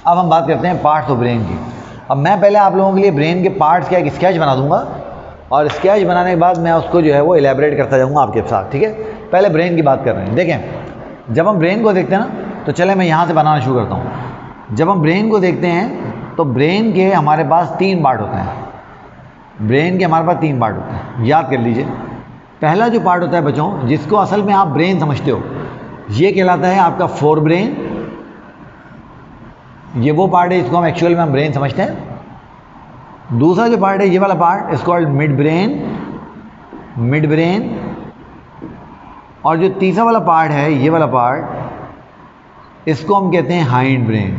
अब हम बात करते हैं पार्ट्स ऑफ ब्रेन की। अब मैं पहले आप लोगों के लिए ब्रेन के पार्ट्स का एक स्केच बना दूंगा और स्केच बनाने के बाद मैं उसको जो है वो इलेबरेट करता जाऊंगा आपके साथ, ठीक है। पहले ब्रेन की बात कर रहे हैं। देखें, जब हम ब्रेन को देखते हैं ना, तो चले मैं यहाँ से बनाना शुरू करता हूँ। जब हम ब्रेन को देखते हैं तो ब्रेन के हमारे पास 3 पार्ट होते हैं। ब्रेन के हमारे पास 3 पार्ट होते हैं, याद कर लीजिए। पहला जो पार्ट होता है बच्चों, जिसको असल में आप ब्रेन समझते हो, ये कहलाता है आपका फोर ब्रेन। ये वो पार्ट है जिसको हम एक्चुअल में हम ब्रेन समझते हैं। दूसरा जो पार्ट है ये वाला पार्ट, इसको called mid brain, mid brain. और जो तीसरा वाला पार्ट है ये वाला पार्ट, इसको हम कहते हैं हाइंड ब्रेन।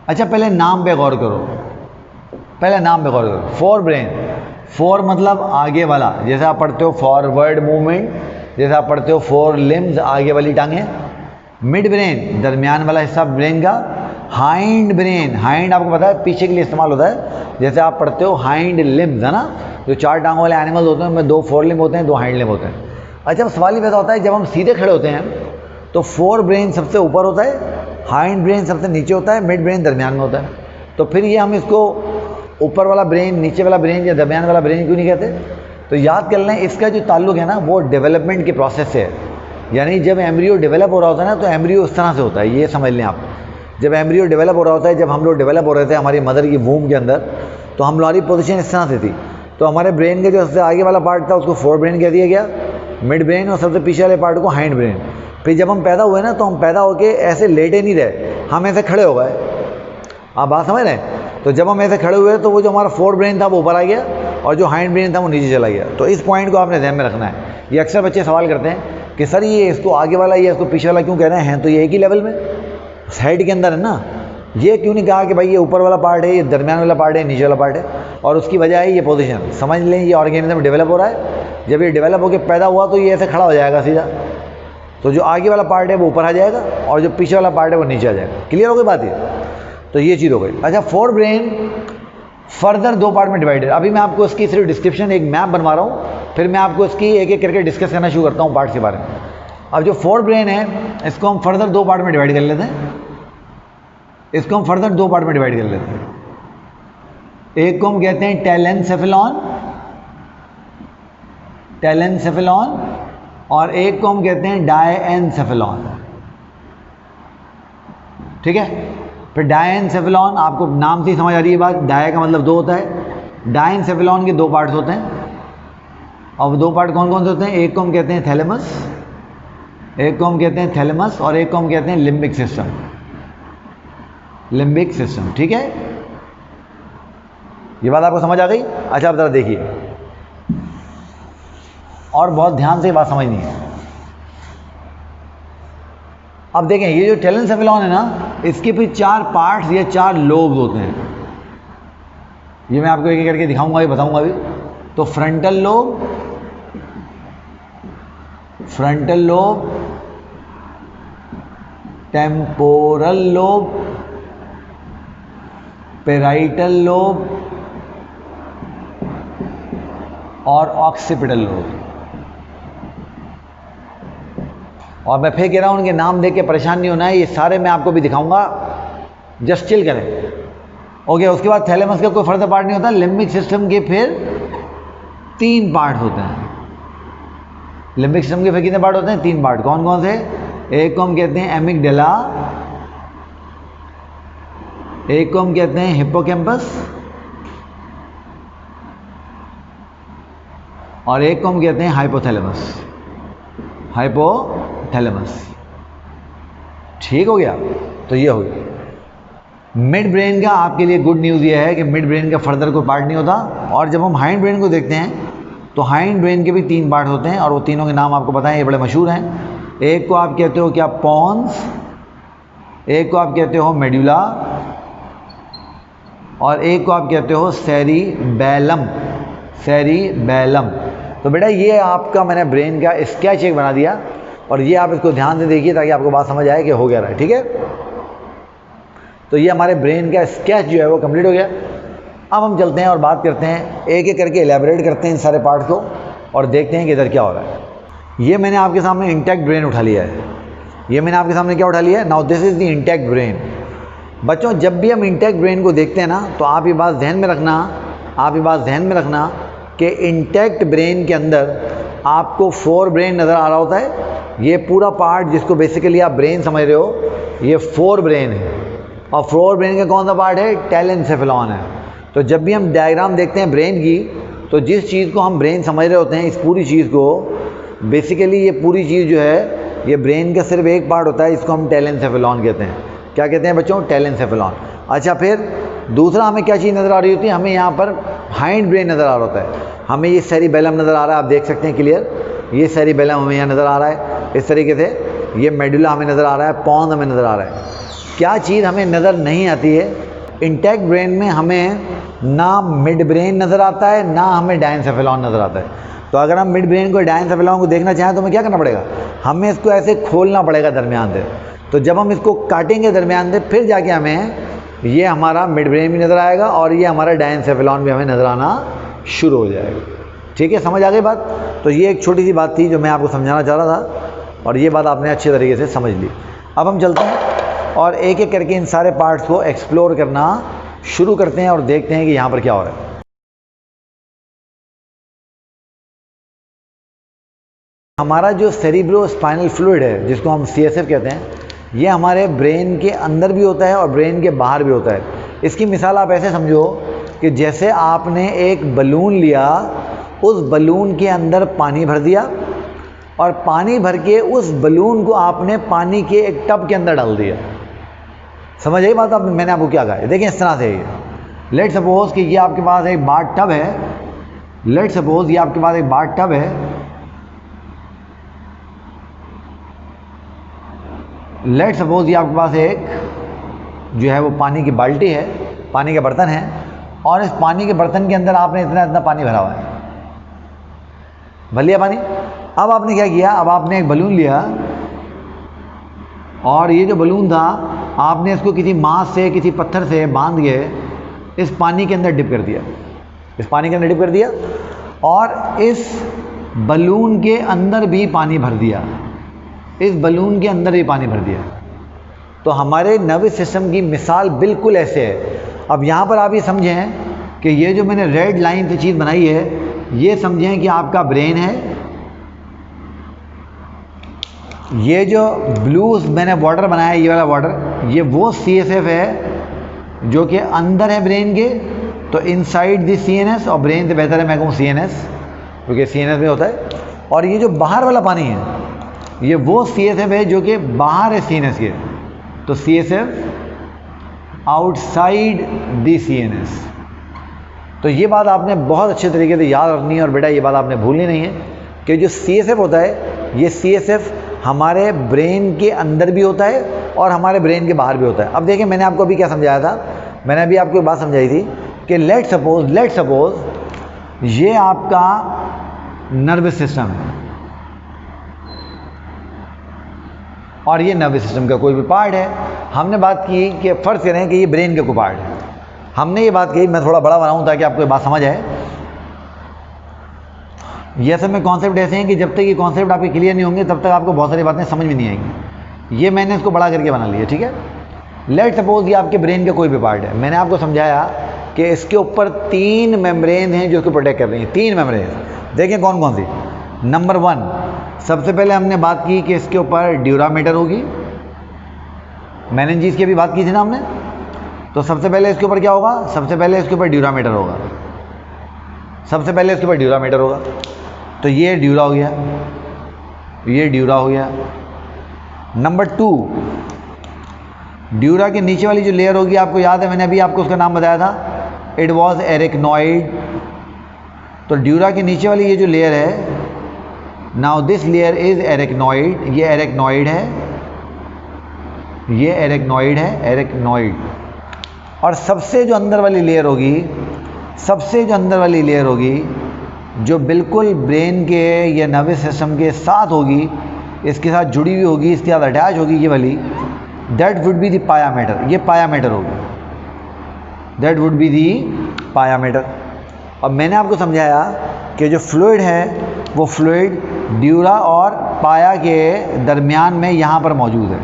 अच्छा, पहले नाम पे गौर करो, पहले नाम पे गौर करो। फोर ब्रेन, फोर मतलब आगे वाला, जैसे आप पढ़ते हो फॉरवर्ड मूवमेंट, जैसे आप पढ़ते हो फोर लिम्स, आगे वाली टांगें। मिड ब्रेन दरमियान वाला हिस्सा ब्रेन का। हाइंड ब्रेन, हाइंड आपको पता है पीछे के लिए इस्तेमाल होता है, जैसे आप पढ़ते हो हाइंड लिम्स, है ना, जो 4 टांगों वाले एनिमल्स होते हैं उनमें 2 फोर लिम्ब होते हैं, 2 हाइंड लिम्ब होते हैं। अच्छा, अब सवाल ये पैदा होता है, जब हम सीधे खड़े होते हैं तो फोर ब्रेन सबसे ऊपर होता है, हाइंड ब्रेन सबसे नीचे होता है, मिड ब्रेन दरमियान में होता है। तो फिर ये हम इसको ऊपर वाला ब्रेन, नीचे वाला ब्रेन या दरमियान वाला ब्रेन क्यों नहीं कहते? तो याद कर लें, इसका जो ताल्लुक है ना वो डेवलपमेंट के प्रोसेस से है। यानी जब एम्ब्रियो डेवलप हो रहा होता है ना, तो एम्ब्रियो इस तरह से होता है, ये समझ लें आप। जब एम्ब्रियो डेवलप हो रहा होता है, जब हम लोग डेवलप हो रहे थे हमारी मदर की वूम के अंदर, तो हम हमारी पोजीशन इस तरह से थी। तो हमारे ब्रेन के जो सबसे आगे वाला पार्ट था उसको फोर ब्रेन कह दिया गया, मिड ब्रेन, और सबसे पीछे वाले पार्ट को हाइंड ब्रेन। फिर जब हम पैदा हुए ना, तो हम पैदा होके ऐसे लेटे नहीं रहे, हम ऐसे खड़े हो गए। आप बात समझ रहे हैं? तो जब हम ऐसे खड़े हुए तो वो जो हमारा फोर ब्रेन था वो ऊपर आ गया और जो हाइंड ब्रेन था वो नीचे चला गया। तो इस पॉइंट को आपने ध्यान में रखना है। ये अक्सर बच्चे सवाल करते हैं कि सर ये इसको आगे वाला या इसको पीछे वाला क्यों कह रहे हैं, तो ये एक ही लेवल में साइड के अंदर है ना। ये क्यों नहीं कहा कि भाई ये ऊपर वाला पार्ट है, ये दरमियान वाला पार्ट है, नीचे वाला पार्ट है? और उसकी वजह है ये पोजीशन। समझ लें, ये ऑर्गेनिज्म डेवलप हो रहा है, जब ये डेवलप होकर पैदा हुआ तो ये ऐसे खड़ा हो जाएगा सीधा। तो जो आगे वाला पार्ट है वो ऊपर आ जाएगा और जो पीछे वाला पार्ट है वो नीचे आ जाएगा। क्लियर हो गई बात ये? तो ये चीज़ हो गई। अच्छा, फोर ब्रेन फर्दर 2 पार्ट में डिवाइडेड। अभी मैं आपको इसकी सिर्फ डिस्क्रिप्शन, एक मैप बनवा रहा हूँ, फिर मैं आपको इसकी एक एक करके डिस्कस करना शुरू करता हूँ पार्ट के बारे में। अब जो फोर ब्रेन है इसको हम फर्दर 2 पार्ट में डिवाइड कर लेते हैं। इसको हम फर्दर 2 पार्ट में डिवाइड कर लेते हैं। एक को हम कहते हैं टेलेनसेफेलॉन, टेलेनसेफेलॉन, और एक को हम कहते हैं डायएनसेफेलॉन। ठीक है? फिर डायएनसेफेलॉन, आपको नाम से ही समझ आ रही है बात, डाय का मतलब 2 होता है। डायएनसेफेलॉन के 2 पार्ट्स होते हैं। और 2 पार्ट कौन कौन से होते हैं? एक को हम कहते हैं थैलेमस, एक को हम कहते हैं थैलेमस, और एक को हम कहते हैं लिम्बिक सिस्टम, लिम्बिक सिस्टम। ठीक है, ये बात आपको समझ आ गई? अच्छा, अब जरा देखिए और बहुत ध्यान से ये बात समझनी है। अब देखें, ये जो टेलेनसेफेलॉन है ना, इसके फिर 4 पार्ट्स या 4 लोब्स होते हैं। ये मैं आपको एक एक करके दिखाऊंगा, ये बताऊंगा अभी। तो frontal lobe, frontal lobe, temporal lobe, parietal lobe और ऑक्सीपिटल लोब। और मैं फिर कह रहा हूं, उनके नाम देख के परेशान नहीं होना है, ये सारे मैं आपको भी दिखाऊंगा, जस्ट चिल करें। ओके, उसके बाद थैलेमस का कोई फर्दर पार्ट नहीं होता। लिम्बिक सिस्टम के फिर 3 पार्ट होते हैं। लिम्बिक सिस्टम के फिर कितने पार्ट होते हैं? 3 पार्ट। कौन कौन से? एक को हम कहते हैं एमिगडाला, एक को हम कहते हैं हिप्पोकैम्पस, और एक को हम कहते हैं हाइपोथैलेमस, हाइपोथैलेमस। ठीक हो गया? तो ये हो गया मिड ब्रेन का। आपके लिए गुड न्यूज़ ये है कि मिड ब्रेन का फर्दर कोई पार्ट नहीं होता। और जब हम हाइंड ब्रेन को देखते हैं तो हाइंड ब्रेन के भी 3 पार्ट होते हैं, और वो तीनों के नाम आपको पता है, ये बड़े मशहूर हैं। एक को आप कहते हो क्या? पॉन्स, एक को आप कहते हो मेडुला, और एक को आप कहते हो सेरिबैलम, सेरिबैलम। तो बेटा ये आपका मैंने ब्रेन का स्केच एक बना दिया, और ये आप इसको ध्यान से देखिए ताकि आपको बात समझ आए कि हो गया रहा है। ठीक है? तो ये हमारे ब्रेन का स्केच जो है वो कंप्लीट हो गया। अब हम चलते हैं और बात करते हैं, एक एक करके एलैबोरेट करते हैं इन सारे पार्ट को, और देखते हैं कि इधर क्या हो रहा है। ये मैंने आपके सामने इंटैक्ट ब्रेन उठा लिया है। ये मैंने आपके सामने क्या उठा लिया है? Now this is the intact brain. बच्चों जब भी हम इंटैक्ट ब्रेन को देखते हैं ना, तो आप ये बात ध्यान में रखना कि इंटैक्ट ब्रेन के अंदर आपको फोर ब्रेन नज़र आ रहा होता है। ये पूरा पार्ट जिसको बेसिकली आप ब्रेन समझ रहे हो, ये फोर ब्रेन है। और फोर ब्रेन का कौन सा पार्ट है? टेलेंसेफेलॉन है। तो जब भी हम डायग्राम देखते हैं ब्रेन की, तो जिस चीज़ को हम ब्रेन समझ रहे होते हैं, इस पूरी चीज़ को बेसिकली, ये पूरी चीज़ जो है ये ब्रेन का सिर्फ एक पार्ट होता है, इसको हम टेलेंसेफेलॉन कहते हैं। क्या कहते हैं बच्चों? टेलेंसेफेलॉन। अच्छा, फिर दूसरा हमें क्या चीज़ नज़र आ रही होती है? हमें यहाँ पर हाइंड ब्रेन नज़र आ रहा होता है। हमें ये सेरिबेलम नज़र आ रहा है, आप देख सकते हैं क्लियर। ये सेरिबेलम हमें यहाँ नज़र आ रहा है इस तरीके से। ये मेडुला हमें नज़र आ रहा है, पॉन्स हमें नज़र आ रहा है। क्या चीज़ हमें नज़र नहीं आती है? इंटैक्ट ब्रेन में हमें ना मिड ब्रेन नज़र आता है, ना हमें डायंसेफेलॉन नज़र आता है। तो अगर हम मिड ब्रेन को, डायंसेफेलॉन को देखना चाहें तो हमें क्या करना पड़ेगा? हमें इसको ऐसे खोलना पड़ेगा दरमियान से। तो जब हम इसको काटेंगे दरमियान से, फिर जाके हमें ये हमारा मिड ब्रेन भी नज़र आएगा और ये हमारा डायंसेफेलॉन भी हमें नज़र आना शुरू हो जाएगा। ठीक है, समझ आ गई बात? तो ये एक छोटी सी बात थी जो मैं आपको समझाना चाह रहा था, और ये बात आपने अच्छे तरीके से समझ ली। अब हम चलते हैं और एक एक करके इन सारे पार्ट्स को एक्सप्लोर करना शुरू करते हैं और देखते हैं कि यहाँ पर क्या हो रहा है। हमारा जो सेरिब्रो स्पाइनल फ्लूइड है, जिसको हम CSF कहते हैं, ये हमारे ब्रेन के अंदर भी होता है और ब्रेन के बाहर भी होता है। इसकी मिसाल आप ऐसे समझो कि जैसे आपने एक बलून लिया, उस बलून के अंदर पानी भर दिया और पानी भर के उस बलून को आपने पानी के एक टब के अंदर डाल दिया। समझ आई बात? मैंने आपको क्या कहा है? देखिए इस तरह से ये, लेट सपोज कि ये आपके पास एक बाथ टब है। लेट सपोज ये आपके पास एक बाथ टब है। लेट सपोज ये आपके पास एक जो है वो पानी की बाल्टी है, पानी का बर्तन है, और इस पानी के बर्तन के अंदर आपने इतना इतना पानी भरा हुआ है, भर लिया पानी। अब आपने क्या किया? अब आपने एक बलून लिया और ये जो बलून था, आपने इसको किसी मांस से, किसी पत्थर से बांध के इस पानी के अंदर डिप कर दिया। इस पानी के अंदर डिप कर दिया और इस बलून के अंदर भी पानी भर दिया। इस बलून के अंदर भी पानी भर दिया। तो हमारे नर्वस सिस्टम की मिसाल बिल्कुल ऐसे है। अब यहाँ पर आप ये समझें कि ये जो मैंने रेड लाइन से चीज़ बनाई है, ये समझें कि आपका ब्रेन है। ये जो ब्लू मैंने बॉर्डर बनाया, ये वाला बॉर्डर, ये वो CSF है जो कि अंदर है ब्रेन के। तो इनसाइड दी CNS, और ब्रेन से बेहतर है मैं कहूँ CNS, क्योंकि CNS में होता है। और ये जो बाहर वाला पानी है, ये वो CSF है जो कि बाहर है CNS के। तो CSF आउटसाइड दी CNS। तो ये बात आपने बहुत अच्छे तरीके से याद रखनी है, और बेटा ये बात आपने भूलनी नहीं है कि जो CSF होता है, ये CSF हमारे ब्रेन के अंदर भी होता है और हमारे ब्रेन के बाहर भी होता है। अब देखिए, मैंने आपको अभी क्या समझाया था? मैंने अभी आपको एक बात समझाई थी कि लेट सपोज ये आपका नर्वस सिस्टम है और ये नर्वस सिस्टम का कोई भी पार्ट है। हमने बात की कि फर्ज करें कि ये ब्रेन का कोई पार्ट है। हमने ये बात कही, मैं थोड़ा बड़ा बनाऊं ताकि आपको ये बात समझ आए। ये सब में कॉन्सेप्ट ऐसे हैं कि जब तक ये कॉन्सेप्ट आपके क्लियर नहीं होंगे, तब तक आपको बहुत सारी बातें समझ में नहीं आएंगी। ये मैंने इसको बड़ा करके बना लिया, ठीक है। लेट सपोज ये आपके ब्रेन का कोई भी पार्ट है। मैंने आपको समझाया कि इसके ऊपर 3 मेम्ब्रेन हैं जो इसको प्रोटेक्ट कर रही हैं। 3 मेम्ब्रेन, देखिए कौन कौन सी। नंबर 1, सबसे पहले हमने बात की कि इसके ऊपर ड्यूरामीटर होगी। मेनिंजेस की भी बात की थी ना हमने। तो सबसे पहले इसके ऊपर क्या होगा? सबसे पहले इसके ऊपर ड्यूरामीटर होगा। सबसे पहले इसके ऊपर ड्यूरामीटर होगा। तो ये ड्यूरा हो गया, ये ड्यूरा हो गया। नंबर 2, ड्यूरा के नीचे वाली जो लेयर होगी, आपको याद है मैंने अभी आपको उसका नाम बताया था, इट वॉज एरेक्नॉइड। तो ड्यूरा के नीचे वाली ये जो लेयर है, now this layer is arachnoid. ये एरेक्नॉइड है, ये एरेक्नॉइड है, एरेक्नॉइड। और सबसे जो अंदर वाली लेयर होगी, सबसे जो अंदर वाली लेयर होगी, जो बिल्कुल ब्रेन के या नर्वस सिस्टम के साथ होगी, इसके साथ जुड़ी हुई होगी, इसके साथ अटैच होगी, ये वाली, that would be the pia mater. ये पायामेटर होगी, that would be the pia mater. अब मैंने आपको समझाया कि जो फ्लूइड है, वो फ्लूइड ड्यूरा और पाया के दरमियान में यहाँ पर मौजूद है।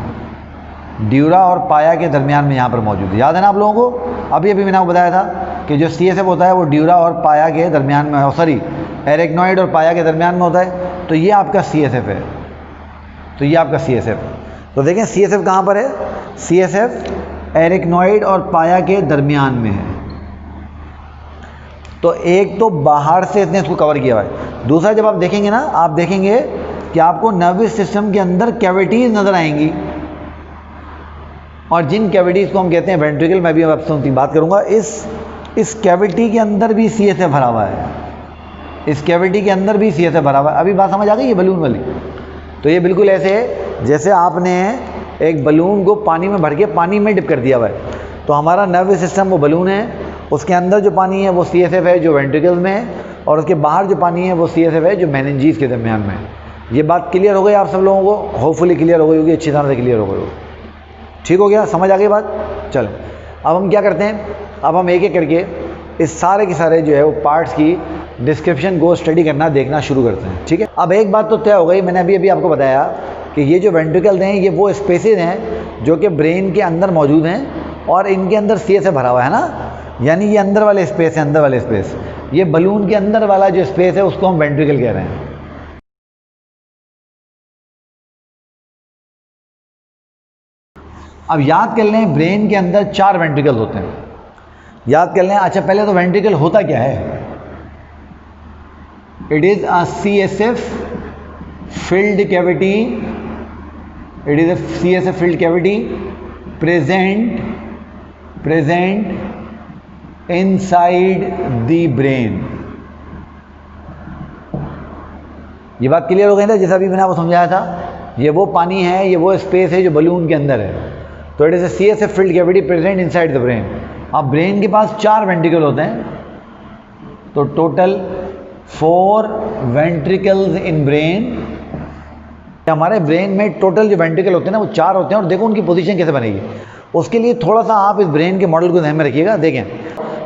ड्यूरा और पाया के दरमियान में यहाँ पर मौजूद है। याद है ना आप लोगों को? अभी अभी मैंने आपको बताया था कि जो CSF होता है वो ड्यूरा और पाया के दरमियान में, सॉरी एरेक्नॉइड और पाया के दरमियान में होता है। तो ये आपका CSF है, तो ये आपका CSF। तो देखें CSF कहाँ पर है? CSF एरेक्नॉइड और पाया के दरमियान में है। तो एक तो बाहर से इसने इसको कवर किया हुआ है, दूसरा जब आप देखेंगे ना, आप देखेंगे कि आपको नर्वस सिस्टम के अंदर कैविटीज नज़र आएंगी, और जिन कैविटीज़ को हम कहते हैं वेंट्रिकल, मैं भी आपसे बात करूंगा। इस कैविटी के अंदर भी CSF भरा हुआ है, इस कैविटी के अंदर भी CSF भरा हुआ है। अभी बात समझ आ गई ये बलून वाली? तो ये बिल्कुल ऐसे है जैसे आपने एक बलून को पानी में भर के पानी में डिप कर दिया हुआ है। तो हमारा नर्वस सिस्टम वो बलून है, उसके अंदर जो पानी है वो CSF है जो वेंट्रिकल में है, और उसके बाहर जो पानी है वो CSF है जो मेनिंजीज के दरमियान में है। ये बात क्लियर हो गई आप सब लोगों को? होपफुली क्लियर हो गई होगी, अच्छी तरह से क्लियर हो गई होगी। ठीक हो गया? समझ आ गई बात? चलें अब हम क्या करते हैं, अब हम एक एक करके इस सारे के सारे जो है वो पार्ट्स की डिस्क्रिप्शन को स्टडी करना, देखना शुरू करते हैं। ठीक है? अब एक बात तो तय हो गई, मैंने अभी अभी आपको बताया कि ये जो वेंट्रिकल्स हैं ये वो स्पेसेस हैं जो कि ब्रेन के अंदर मौजूद हैं, और इनके अंदर CSF भरा हुआ है ना, यानी ये अंदर वाले स्पेस है, अंदर वाले स्पेस, ये बलून के अंदर वाला जो स्पेस है उसको हम वेंट्रिकल कह रहे हैं। अब याद कर लें, ब्रेन के अंदर 4 वेंट्रिकल होते हैं, याद कर लें। अच्छा पहले तो वेंट्रिकल होता क्या है? It is a CSF filled cavity, it is a CSF filled cavity present inside the brain। ये बात क्लियर हो गई ना? जैसा अभी मैंने आपको समझाया था, ये वो पानी है, ये वो स्पेस है जो बलून के अंदर है। तो it is a CSF filled cavity present inside the brain। अब ब्रेन के पास 4 वेंट्रिकल होते हैं, तो टोटल 4 वेंट्रिकल्स इन ब्रेन। हमारे ब्रेन में टोटल जो वेंट्रिकल होते हैं ना वो 4 होते हैं, और देखो उनकी पोजीशन कैसे बनेगी। उसके लिए थोड़ा सा आप इस ब्रेन के मॉडल को ध्यान में रखिएगा। देखें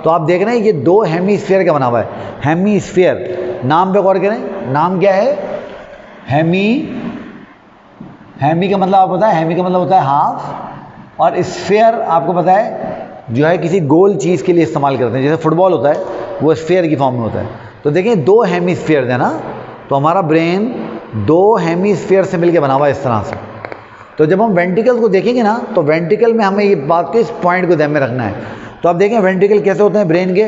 तो आप देख रहे हैं ये 2 हेमीस्फीयर का बना हुआ है, हेमीस्फीयर। नाम पे गौर करें, नाम क्या है? हेमी का मतलब आपको पता है, हेमी का मतलब होता है हाफ, और स्फीयर आपको पता है जो है किसी गोल चीज़ के लिए इस्तेमाल करते हैं, जैसे फुटबॉल होता है वो स्फीयर की फॉर्म में होता है। तो देखें 2 हेमीस्फीयर है ना, तो हमारा ब्रेन 2 हेमीस्फीयर से मिलकर बना हुआ है इस तरह से। तो जब हम वेंट्रिकल्स को देखेंगे ना, तो वेंट्रिकल में हमें ये बात को, इस पॉइंट को ध्यान में रखना है। तो आप देखें वेंट्रिकल कैसे होते हैं ब्रेन के,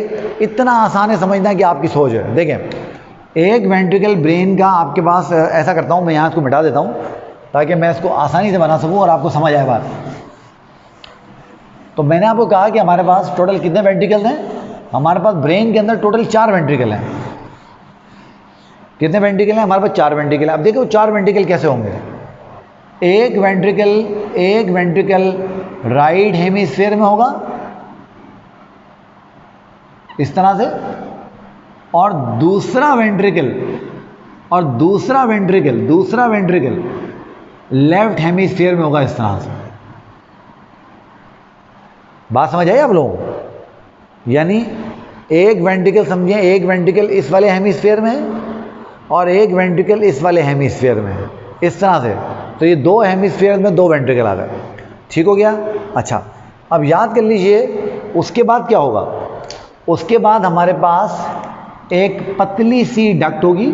इतना आसान है समझना कि आपकी सोच है। देखें एक वेंट्रिकल ब्रेन का आपके पास, ऐसा करता हूँ मैं यहाँ इसको मिटा देता हूँ ताकि मैं इसको आसानी से बना सकूँ और आपको समझ आए बात। तो मैंने आपको कहा कि हमारे पास टोटल कितने वेंट्रिकल हैं? हमारे पास ब्रेन के अंदर टोटल 4 वेंट्रिकल हैं। कितने वेंट्रिकल हैं? हमारे पास 4 वेंट्रिकल हैं। अब देखो 4 वेंट्रिकल कैसे होंगे। एक वेंट्रिकल राइट हेमिस्फीयर में होगा इस तरह से, और दूसरा वेंट्रिकल लेफ्ट हेमिस्फीयर में होगा इस तरह से। बात समझ आई आप लोगों को? यानी एक वेंट्रिकल समझिए, एक वेंट्रिकल इस वाले हेमिस्फीयर में है और एक वेंट्रिकल इस वाले हेमिस्फीयर में है, इस तरह से। तो ये 2 हेमिस्फीयर में 2 वेंट्रिकल आ गए। ठीक हो गया? अच्छा अब याद कर लीजिए उसके बाद क्या होगा। उसके बाद हमारे पास एक पतली सी डक्ट होगी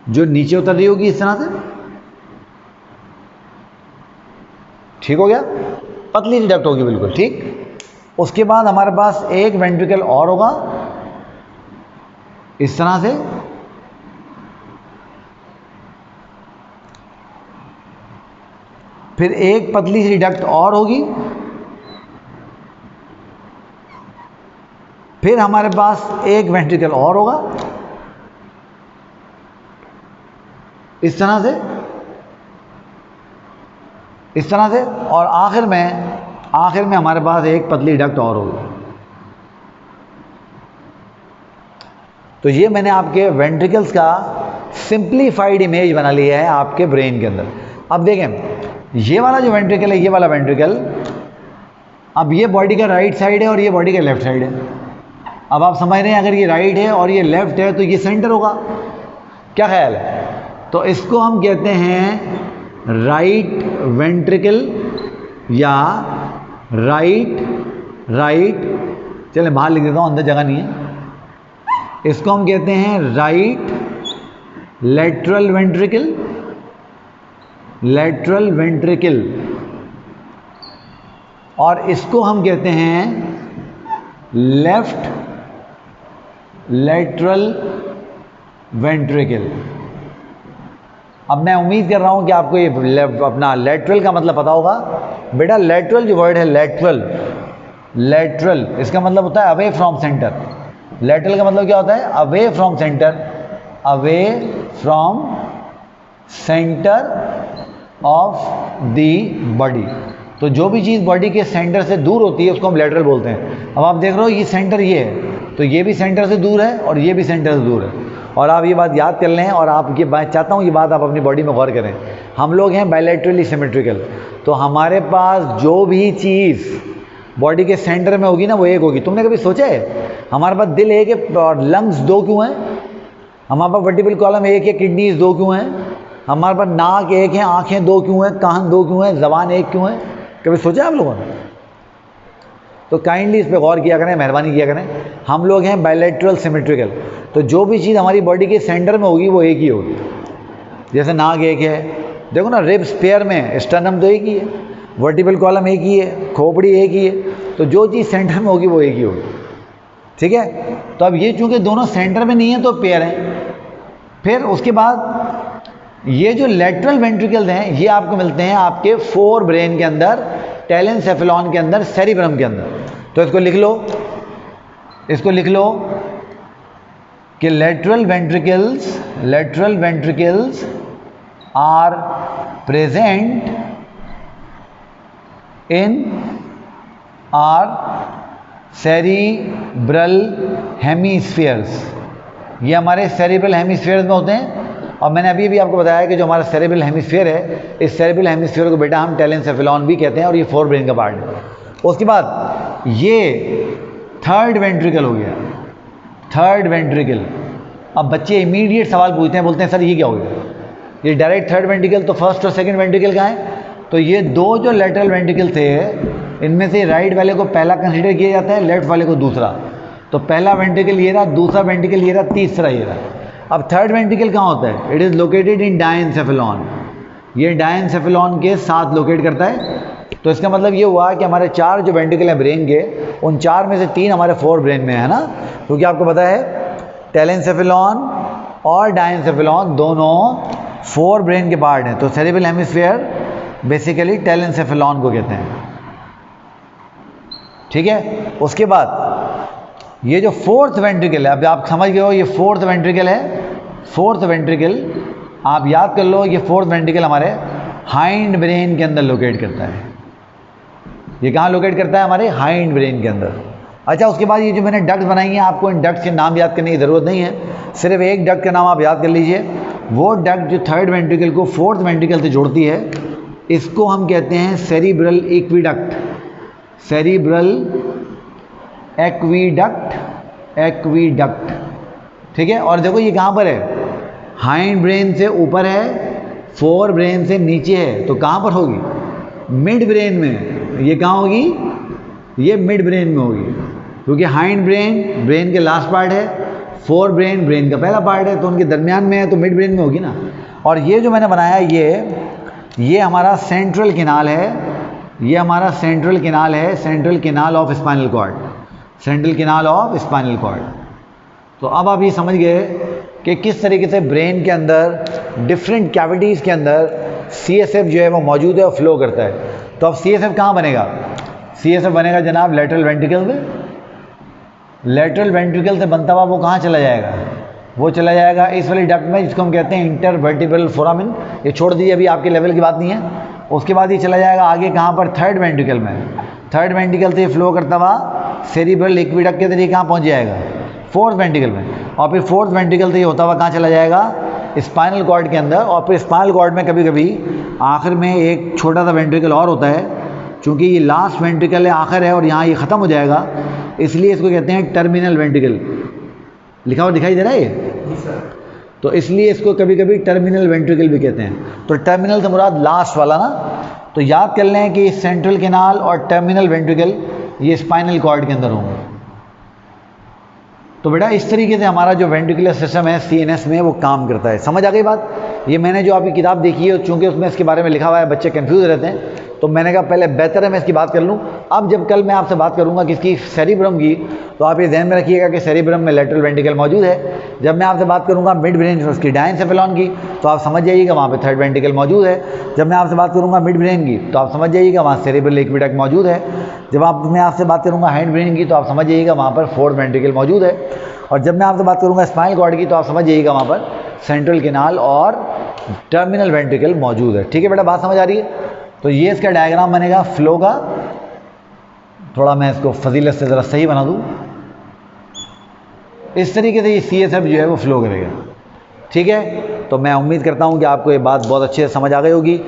जो नीचे उतर रही होगी इस तरह से। ठीक हो गया? पतली सी डक्ट होगी बिल्कुल ठीक। उसके बाद हमारे पास एक वेंट्रिकल और होगा इस तरह से, फिर एक पतली सी डक्ट और होगी, फिर हमारे पास एक वेंट्रिकल और होगा इस तरह से, इस तरह से, और आखिर में हमारे पास एक पतली डक्ट और होगी। तो ये मैंने आपके वेंट्रिकल्स का सिंप्लीफाइड इमेज बना लिया है आपके ब्रेन के अंदर। अब देखें ये वाला जो वेंट्रिकल है, ये वाला वेंट्रिकल, अब ये बॉडी का राइट साइड है और ये बॉडी का लेफ्ट साइड है। अब आप समझ रहे हैं अगर ये राइट है और ये लेफ्ट है तो ये सेंटर होगा। क्या ख्याल है? तो इसको हम कहते हैं राइट वेंट्रिकल या राइट चले बाहर लिख देता हूँ, अंदर जगह नहीं है। इसको हम कहते हैं राइट लेटरल वेंट्रिकल, और इसको हम कहते हैं लेफ्ट लेटरल वेंट्रिकल। अब मैं उम्मीद कर रहा हूं कि आपको ये अपना लेटरल का मतलब पता होगा। बेटा लेटरल जो वर्ड है लेटरल इसका मतलब होता है अवे फ्रॉम सेंटर। लेटरल का मतलब क्या होता है? Away from centre, away from centre of the body. तो जो भी चीज़ बॉडी के सेंटर से दूर होती है उसको हम लेटरल बोलते हैं। अब आप देख रहे हो ये सेंटर ये है, तो ये भी सेंटर से दूर है और ये भी सेंटर से दूर है। और आप ये बात याद कर लें, और आप ये बात चाहता हूँ ये बात आप अपनी बॉडी में गौर करें। हम लोग हैं बायलैटरली सिमेट्रिकल, तो हमारे पास जो भी चीज़ बॉडी के सेंटर में होगी ना वो एक होगी। तुमने कभी सोचा है हमारे पास दिल एक है और लंग्स दो क्यों हैं? हमारे पास वर्टिब्रल कॉलम एक है, किडनीज दो क्यों हैं? हमारे पास नाक एक है, आंखें दो क्यों हैं, कान दो क्यों हैं, जबान एक क्यों है? कभी सोचा आप लोगों ने? तो काइंडली इस पर गौर किया करें, मेहरबानी किया करें। हम लोग हैं बायलैटरल सिमेट्रिकल, तो जो भी चीज़ हमारी बॉडी के सेंटर में होगी वो एक ही होगी। जैसे नाक एक है, देखो ना रिब्स पेयर में स्टर्नम तो एक ही है, वर्टिब्रल कॉलम एक ही है, खोपड़ी एक ही है, तो जो चीज़ सेंटर में होगी वो एक ही होगी। ठीक है, तो अब ये चूंकि दोनों सेंटर में नहीं है तो पेयर हैं। फिर उसके बाद ये जो लेटरल वेंट्रिकल्स हैं ये आपको मिलते हैं आपके फोर ब्रेन के अंदर, टेलेंसेफेलॉन के अंदर, सेरिब्रम के अंदर। तो इसको लिख लो कि lateral ventricles are present in our cerebral hemispheres. ये हमारे सेरिब्रल हेमीस्फीयर्स में होते हैं। और मैंने अभी भी आपको बताया कि जो हमारा सेरिब्रल हेमीस्फीयर है, इस सेरिब्रल हेमीस्फीयर को बेटा हम टेलेंसेफेलॉन भी कहते हैं, और ये फोर ब्रेन का पार्ट है। उसके बाद ये थर्ड वेंट्रिकल हो गया, थर्ड वेंट्रिकल। अब बच्चे इमीडिएट सवाल पूछते हैं, बोलते हैं सर ये क्या हो गया? ये डायरेक्ट थर्ड वेंट्रिकल, तो फर्स्ट और सेकंड वेंट्रिकल कहाँ है? तो ये दो जो लेटरल वेंट्रिकल थे इनमें से राइट वाले को पहला कंसीडर किया जाता है, लेफ्ट वाले को दूसरा। तो पहला वेंट्रिकल ये रहा, दूसरा वेंट्रिकल ये रहा, तीसरा ये रहा। अब थर्ड वेंट्रिकल कहाँ होता है? It is located in diencephalon. ये डायेंसेफेलॉन के साथ लोकेट करता है। तो इसका मतलब ये हुआ कि हमारे चार जो वेंट्रिकल हैं ब्रेन के, उन चार में से तीन हमारे फोर ब्रेन में है ना, क्योंकि आपको पता है टेलेंसेफेलॉन और डायेंसेफेलॉन दोनों फोर ब्रेन के पार्ट हैं। तो सेरिब्रल हेमिस्फीयर बेसिकली टेलेंसेफेलॉन को कहते हैं। ठीक है, उसके बाद ये जो फोर्थ वेंट्रिकल है, अब आप समझ गए हो ये फोर्थ वेंट्रिकल है। फोर्थ वेंट्रिकल आप याद कर लो, ये फोर्थ वेंट्रिकल हमारे हाइंड ब्रेन के अंदर लोकेट करता है। ये कहाँ लोकेट करता है? हमारे हाइंड ब्रेन के अंदर। अच्छा, उसके बाद ये जो मैंने डक्ट्स बनाई हैं, आपको इन डक्ट्स के नाम याद करने की ज़रूरत नहीं है, सिर्फ एक डक्ट का नाम आप याद कर लीजिए। वो डक्ट जो थर्ड वेंट्रिकल को फोर्थ वेंट्रिकल से जोड़ती है, इसको हम कहते हैं सेरिब्रल एक्वीडक्ट। सेरिब्रल एक्वीडक्ट। ठीक है, और देखो ये कहाँ पर है? हाइंड ब्रेन से ऊपर है, फोर ब्रेन से नीचे है। तो कहाँ पर होगी? मिड ब्रेन में। ये कहाँ होगी? ये मिड ब्रेन में होगी, क्योंकि हाइंड ब्रेन के लास्ट पार्ट है, फोर ब्रेन का पहला पार्ट है, तो उनके दरमियान में है, तो मिड ब्रेन में होगी ना। और ये जो मैंने बनाया ये हमारा सेंट्रल किनाल है। ये हमारा सेंट्रल किनाल है, central canal of spinal cord, central canal of spinal cord. तो अब आप ये समझ गए कि किस तरीके से ब्रेन के अंदर डिफरेंट कैविटीज़ के अंदर सीएसएफ जो है वो मौजूद है और फ्लो करता है। तो अब सीएसएफ कहाँ बनेगा? सीएसएफ बनेगा जनाब लेटरल वेंट्रिकल में। लेटरल वेंट्रिकल से बनता हुआ वो कहाँ चला जाएगा? वो चला जाएगा इस वाली डक्ट में, जिसको हम कहते हैं इंटरवर्टिब्रल फोरामिन। ये छोड़ दीजिए, अभी आपके लेवल की बात नहीं है। उसके बाद ये चला जाएगा आगे कहाँ पर? थर्ड वेंट्रिकल में। थर्ड वेंट्रिकल से फ्लो करता हुआ सेरिब्रल एक्वीडक्ट के जरिए कहाँ पहुँच जाएगा? फोर्थ वेंट्रिकल में। और फिर फोर्थ वेंट्रिकल से ये होता हुआ कहाँ चला जाएगा? स्पाइनल कॉर्ड के अंदर। और फिर स्पाइनल कॉर्ड में कभी कभी आखिर में एक छोटा सा वेंट्रिकल और होता है, चूँकि ये लास्ट वेंट्रिकल है, आखिर है, और यहाँ ये ख़त्म हो जाएगा, इसलिए इसको कहते हैं टर्मिनल वेंट्रिकल। लिखा हुआ दिखाई दे रहा है ये? तो इसलिए इसको कभी कभी टर्मिनल वेंट्रिकल भी कहते हैं। तो टर्मिनल से मुराद लास्ट वाला ना, तो याद कर लें कि सेंट्रल कैनाल और टर्मिनल वेंट्रिकल ये स्पाइनल कॉर्ड के अंदर होंगे। तो बेटा इस तरीके से हमारा जो वेंट्रिकुलर सिस्टम है सीएनएस में वो काम करता है। समझ आ गई बात? ये मैंने जो आपकी किताब देखी है, चूंकि उसमें इसके बारे में लिखा हुआ है, बच्चे कंफ्यूज रहते हैं, तो मैंने कहा पहले बेहतर है मैं इसकी बात कर लूँ। अब जब कल मैं आपसे बात करूँगा किसकी, सेरिब्रम की, तो आप ये ध्यान में रखिएगा कि सेरिब्रम में लेटरल वेंट्रिकल मौजूद है। जब मैं आपसे बात करूँगा मिड ब्रेन उसकी डायनसेफेलॉन की, तो आप समझ जाइएगा वहाँ पे थर्ड वेंट्रिकल मौजूद है। जब मैं आपसे बात करूँगा मिड ब्रेन की, तो आप समझ जाइएगा वहाँ सेरिब्रल एक्विडक्ट मौजूद है। जब मैं आपसे बात करूँगा हैंड ब्रेन की, तो आप समझ जाइएगा वहाँ पर फोर्थ वेंट्रिकल मौजूद है। और जब मैं आपसे बात करूँगा स्पाइनल कॉर्ड की, तो आप समझ जाइएगा वहाँ पर सेंट्रल कैनाल और टर्मिनल वेंट्रिकल मौजूद है। ठीक है बेटा, बात समझ आ रही है? तो ये इसका डायग्राम बनेगा फ्लो का। थोड़ा मैं इसको फजीलत से ज़रा सही बना दूँ। इस तरीके से ये CSF जो है वो फ्लो करेगा। ठीक है, तो मैं उम्मीद करता हूँ कि आपको ये बात बहुत अच्छे से समझ आ गई होगी।